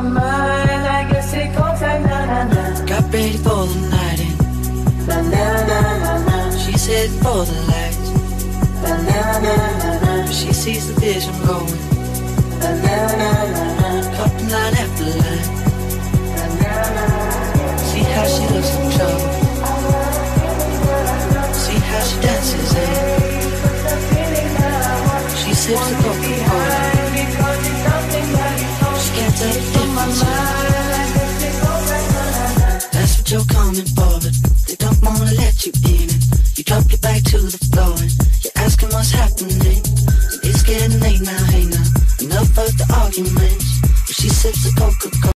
my mind. I guess it goes like na na na. Got ready for the night in. Na na na na na. She's heading for the lights. Na na na na na. She sees the vision going. Na na na na na. Cutting line after line. Na na na na. See how she looks in trouble. See how she dances in. She sips the Coca-Cola. She can't tell the difference. That's what you're coming for, but they don't wanna let you in it. You drop your back to the floor and you're asking what's happening. And it's getting late now, hey now. Enough of the arguments. But she sips the Coca-Cola.